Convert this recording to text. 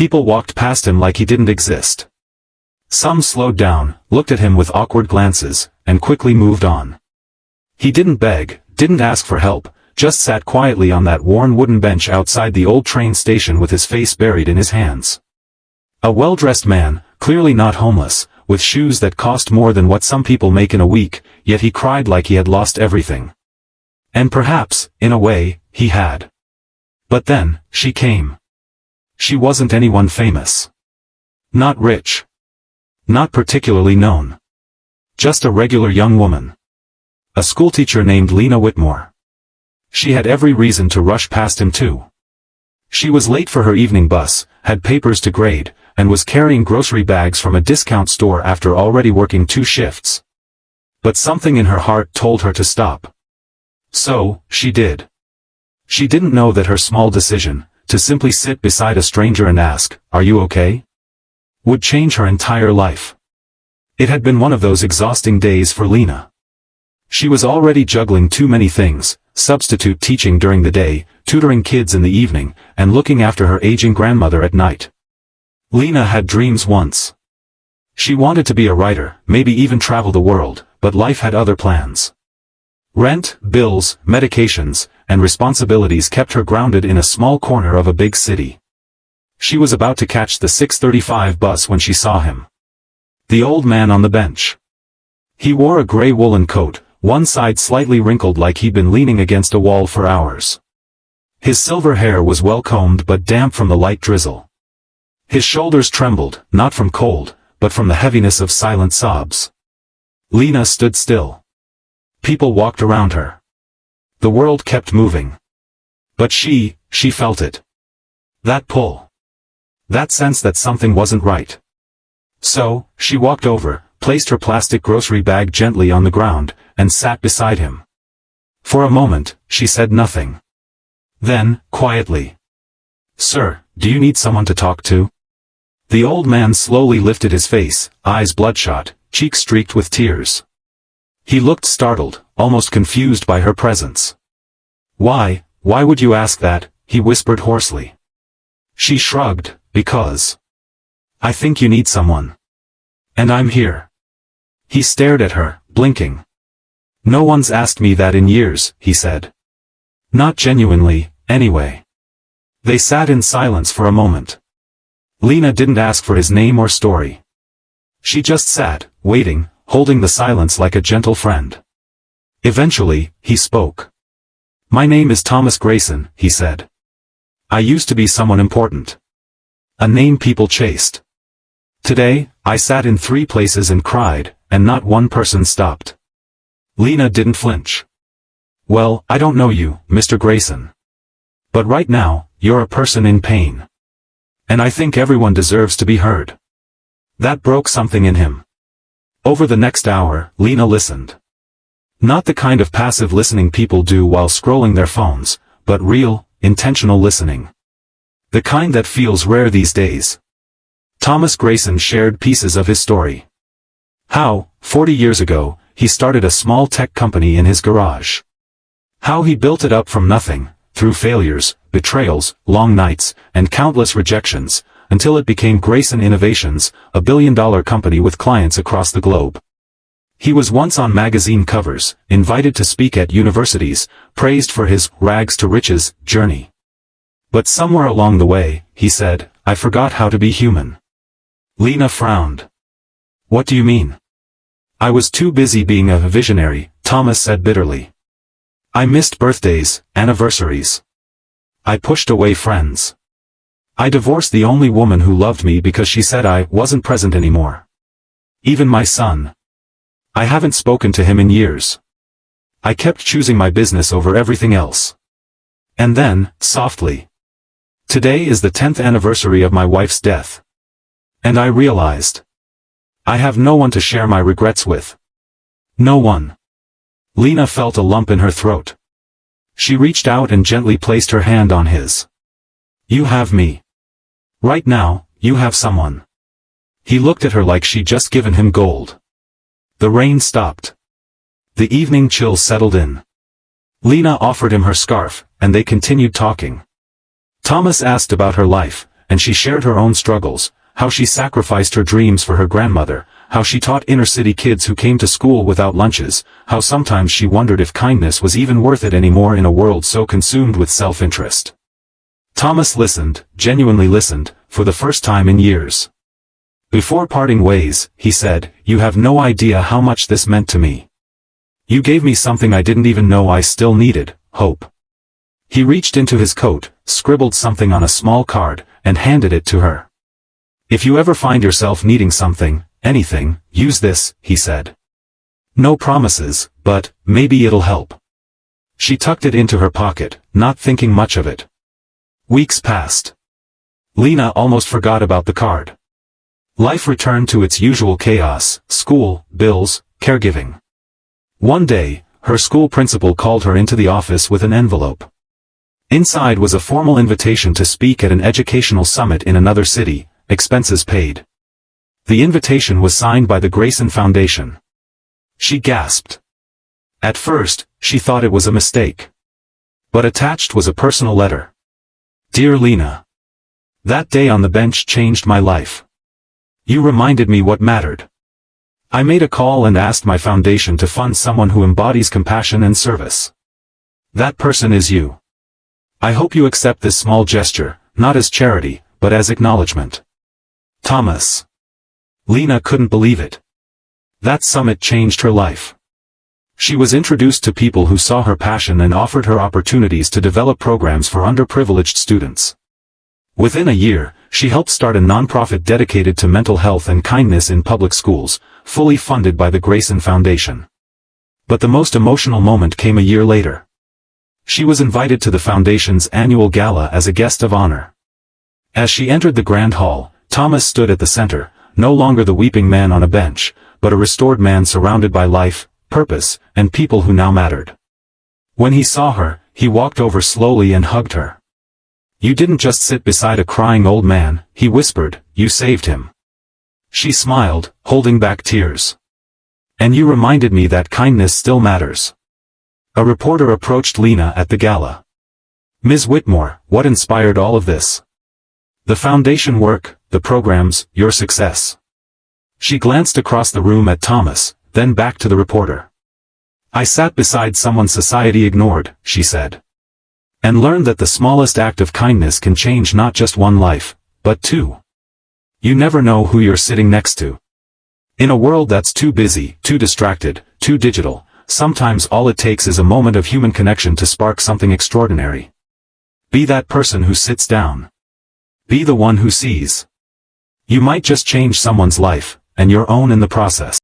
People walked past him like he didn't exist. Some slowed down, looked at him with awkward glances, and quickly moved on. He didn't beg, didn't ask for help, just sat quietly on that worn wooden bench outside the old train station with his face buried in his hands. A well-dressed man, clearly not homeless, with shoes that cost more than what some people make in a week, yet he cried like he had lost everything. And perhaps, in a way, he had. But then, she came. She wasn't anyone famous. Not rich. Not particularly known. Just a regular young woman. A schoolteacher named Lena Whitmore. She had every reason to rush past him too. She was late for her evening bus, had papers to grade, and was carrying grocery bags from a discount store after already working 2 shifts. But something in her heart told her to stop. So, she did. She didn't know that her small decision, to simply sit beside a stranger and ask, "Are you okay?" would change her entire life. It had been one of those exhausting days for Lena. She was already juggling too many things, substitute teaching during the day, tutoring kids in the evening, and looking after her aging grandmother at night. Lena had dreams once. She wanted to be a writer, maybe even travel the world, but life had other plans. Rent, bills, medications, and responsibilities kept her grounded in a small corner of a big city. She was about to catch the 6:35 bus when she saw him. The old man on the bench. He wore a gray woolen coat, one side slightly wrinkled like he'd been leaning against a wall for hours. His silver hair was well combed but damp from the light drizzle. His shoulders trembled, not from cold, but from the heaviness of silent sobs. Lena stood still. People walked around her. The world kept moving. But she felt it. That pull. That sense that something wasn't right. So, she walked over, placed her plastic grocery bag gently on the ground, and sat beside him. For a moment, she said nothing. Then, quietly. "Sir, do you need someone to talk to?" The old man slowly lifted his face, eyes bloodshot, cheeks streaked with tears. He looked startled, almost confused by her presence. Why would you ask that?" he whispered hoarsely. She shrugged, "Because I think you need someone. And I'm here." He stared at her, blinking. "No one's asked me that in years," he said. Not genuinely, anyway. They sat in silence for a moment. Lena didn't ask for his name or story. She just sat, waiting, holding the silence like a gentle friend. Eventually, he spoke. "My name is Thomas Grayson," he said. "I used to be someone important. A name people chased. Today, I sat in 3 places and cried, and not one person stopped." Lena didn't flinch. "Well, I don't know you, Mr. Grayson. But right now, you're a person in pain. And I think everyone deserves to be heard." That broke something in him. Over the next hour, Lena listened. Not the kind of passive listening people do while scrolling their phones, but real, intentional listening. The kind that feels rare these days. Thomas Grayson shared pieces of his story. How, 40 years ago, he started a small tech company in his garage. How he built it up from nothing, through failures, betrayals, long nights, and countless rejections, until it became Grayson Innovations, a billion-dollar company with clients across the globe. He was once on magazine covers, invited to speak at universities, praised for his rags to riches journey. But somewhere along the way, he said, "I forgot how to be human." Lena frowned. "What do you mean?" "I was too busy being a visionary," Thomas said bitterly. "I missed birthdays, anniversaries. I pushed away friends. I divorced the only woman who loved me because she said I wasn't present anymore. Even my son. I haven't spoken to him in years. I kept choosing my business over everything else. And then, softly. Today is the 10th anniversary of my wife's death. And I realized. I have no one to share my regrets with. No one." Lena felt a lump in her throat. She reached out and gently placed her hand on his. "You have me. Right now, you have someone." He looked at her like she'd just given him gold. The rain stopped. The evening chill settled in. Lena offered him her scarf, and they continued talking. Thomas asked about her life, and she shared her own struggles, how she sacrificed her dreams for her grandmother, how she taught inner-city kids who came to school without lunches, how sometimes she wondered if kindness was even worth it anymore in a world so consumed with self-interest. Thomas listened, genuinely listened, for the first time in years. Before parting ways, he said, "You have no idea how much this meant to me. You gave me something I didn't even know I still needed, hope." He reached into his coat, scribbled something on a small card, and handed it to her. "If you ever find yourself needing something, anything, use this," he said. "No promises, but maybe it'll help." She tucked it into her pocket, not thinking much of it. Weeks passed. Lena almost forgot about the card. Life returned to its usual chaos: school, bills, caregiving. One day, her school principal called her into the office with an envelope. Inside was a formal invitation to speak at an educational summit in another city, expenses paid. The invitation was signed by the Grayson Foundation. She gasped. At first, she thought it was a mistake. But attached was a personal letter. "Dear Lena. That day on the bench changed my life. You reminded me what mattered. I made a call and asked my foundation to fund someone who embodies compassion and service. That person is you. I hope you accept this small gesture, not as charity, but as acknowledgement. Thomas." Lena couldn't believe it. That summit changed her life. She was introduced to people who saw her passion and offered her opportunities to develop programs for underprivileged students. Within a year, she helped start a nonprofit dedicated to mental health and kindness in public schools, fully funded by the Grayson Foundation. But the most emotional moment came a year later. She was invited to the foundation's annual gala as a guest of honor. As she entered the grand hall, Thomas stood at the center, no longer the weeping man on a bench, but a restored man surrounded by life, purpose, and people who now mattered. When he saw her, he walked over slowly and hugged her. "You didn't just sit beside a crying old man," he whispered, "you saved him." She smiled, holding back tears. "And you reminded me that kindness still matters." A reporter approached Lena at the gala. "Ms. Whitmore, what inspired all of this?" "The foundation work, the programs, your success." She glanced across the room at Thomas, then back to the reporter. "I sat beside someone society ignored," she said. "And learned that the smallest act of kindness can change not just one life, but two. You never know who you're sitting next to. In a world that's too busy, too distracted, too digital, sometimes all it takes is a moment of human connection to spark something extraordinary. Be that person who sits down. Be the one who sees. You might just change someone's life, and your own in the process."